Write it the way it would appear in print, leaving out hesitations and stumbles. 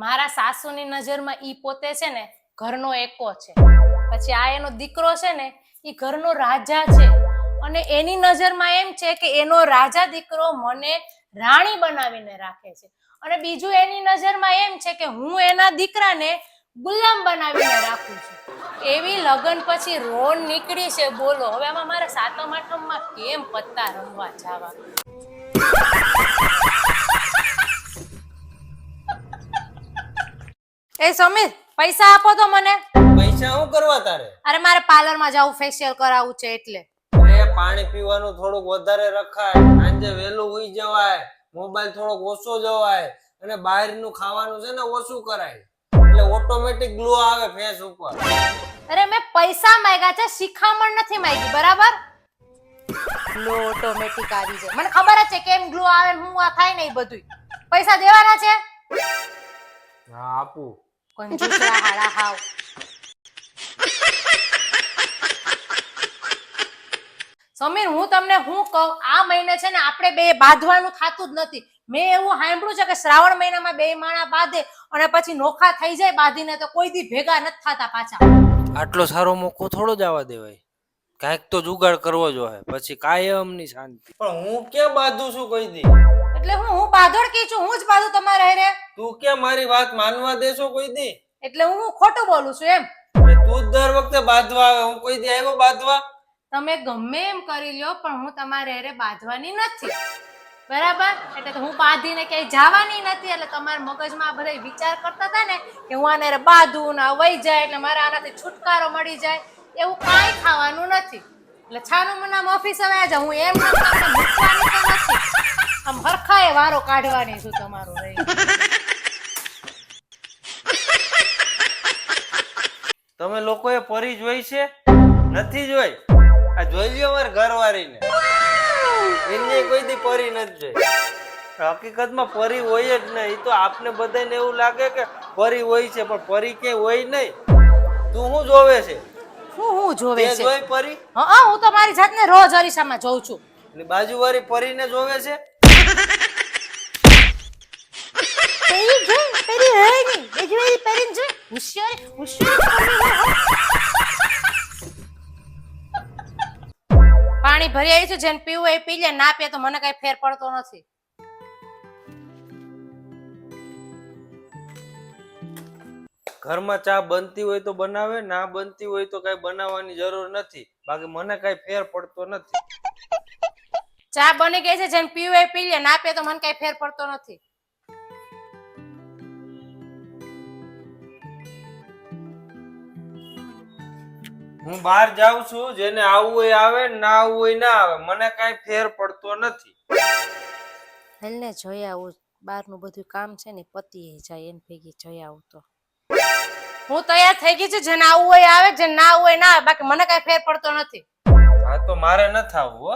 મારા સાસુની નજરમાં ઈ પોતે છે ને ઘરનો એકો છે, પછી આ એનો દીકરો છે ને ઈ ઘરનો રાજા છે, અને એની નજરમાં એમ છે કે એનો રાજા દીકરો મને રાણી બનાવીને રાખે છે, અને બીજું એની નજરમાં એમ છે કે હું એના દીકરાને ગુલામ બનાવીને રાખું છું. એવી લગન પછી રોન નીકળી છે, બોલો હવે આમાં મારે સાતમ આઠમમાં કેમ પત્તા રમવા જાવા? એ સમીર, પૈસા આપો તો મને. પૈસા શું કરવા તારે? અરે મારે પાર્લરમાં જાવું, ફેશિયલ કરાવવું છે એટલે. અરે પાણી પીવાનું થોડુંક વધારે રખાય, સાંજે વહેલું ઉઈ જવાય, મોબાઈલ થોડોક ઓછો જવાય, અને બહારનું ખાવાનું છે ને ઓછું કરાય, એટલે ઓટોમેટિક ગ્લો આવે ફેસ ઉપર. અરે મેં પૈસા માંગ્યા છે, શિખામણ નથી માંગી, બરાબર? ગ્લો ઓટોમેટિક આવી જાય, મને ખબર જ છે કેમ ગ્લો આવે ને હું આ થાય ને એ બધું. પૈસા દેવાના છે? હા આપું. કંજૂસરા હાડા હાવ. સમીર, હું તમને હું કહું, આ મહિને છે ને આપણે બે બાંધવાનું થાતું જ નથી. મેં એવું સાંભળ્યું છે કે શ્રાવણ મહિનામાં બે માણા બાંધે અને પછી નોખા થઈ જાય બાંધીને તો કોઈ દી ભેગા નથી થતા પાછા. આટલો સારો મોકો થોડો જવા દેવાય, કાંઈક તો જુગાડ કરવો જોઈએ, પછી કાયમની શાંતિ. પણ હું ક્યાં બાંધું છું કોઈ દી? એટલે હું બાંધોડકી છું, હું જ બાંધું તમારે હારે. તું ક્યાં મારી વાત માનવા દેશો કોઈ દી? એટલે હું ખોટું બોલું છું એમ? તું જ દર વખતે બાંધવા આવે, હું કોઈ દી આવ્યો બાંધવા? તમે ગમે એમ કરી લ્યો પણ હું તમારે હારે બાંધવાની નથી, બરાબર? એટલે તો હું બાંધીને ક્યાંય જવાની નથી, એટલે તમારા મગજમાં બધા વિચાર કરતા હતા ને કે હું આને હારે બાંધું ને વહી જાય એટલે મારે આનાથી છુટકારો મળી જાય, એવું કાંઈ ખાવાનું નથી. એટલે છાનું મનામ ઓફિસ આવે છે, હું એમ તમને મૂકવાની તો નથી, આમ હરખાએ વારો કાઢવાની છું તમારો રહી. તમે લોકોએ પરી જોઈ છે? નથી જોઈ? આ જોઈ લ્યો મારા ઘરવાળીને, એને કોઈ દી પરી નથી જોઈ. હકીકતમાં પરી હોય જ નહીં, તો આપને બધાને એવું લાગે કે પરી હોય છે, પણ પરી ક્યાંય હોય નહીં. તું શું જોવે છે? હું જોવે તે છે? જોઈ પરી? હા, હું તો મારી જાતને રોજ અરીસામાં જોઉં છું. અને બાજુવાળી પરીને જોવે છે? પાણી ભરી આવી છે, જેને પીવું એ પી લે, ના પીએ તો મને કઈ ફેર પડતો નથી. ઘરમાં ચા બનતી હોય તો બનાવે, ના બનતી હોય તો કઈ બનાવવાની જરૂર નથી, બાકી મને કઈ ફેર પડતો નથી. ચા બની ગઈ છે, જેને પીવું એ પી લે, ના પીએ તો મને કઈ ફેર પડતો નથી. હું બહાર જાઉં છું, જેને આવવું હોય આવે, ના આવવું હોય ના આવે, મને કઈ ફેર પડતો નથી. હેલને જોઈ આવું, બહારનું બધું કામ છે ને પતી જાય, એને ભેગી જોઈ આવું તો. હું તૈયાર થઈ ગઈ છું, જેને આવવું હોય આવે, જેને ના આવવું હોય ના આવે, બાકી મને કઈ ફેર પડતો નથી. હા તો મારે નથી આવવું હો.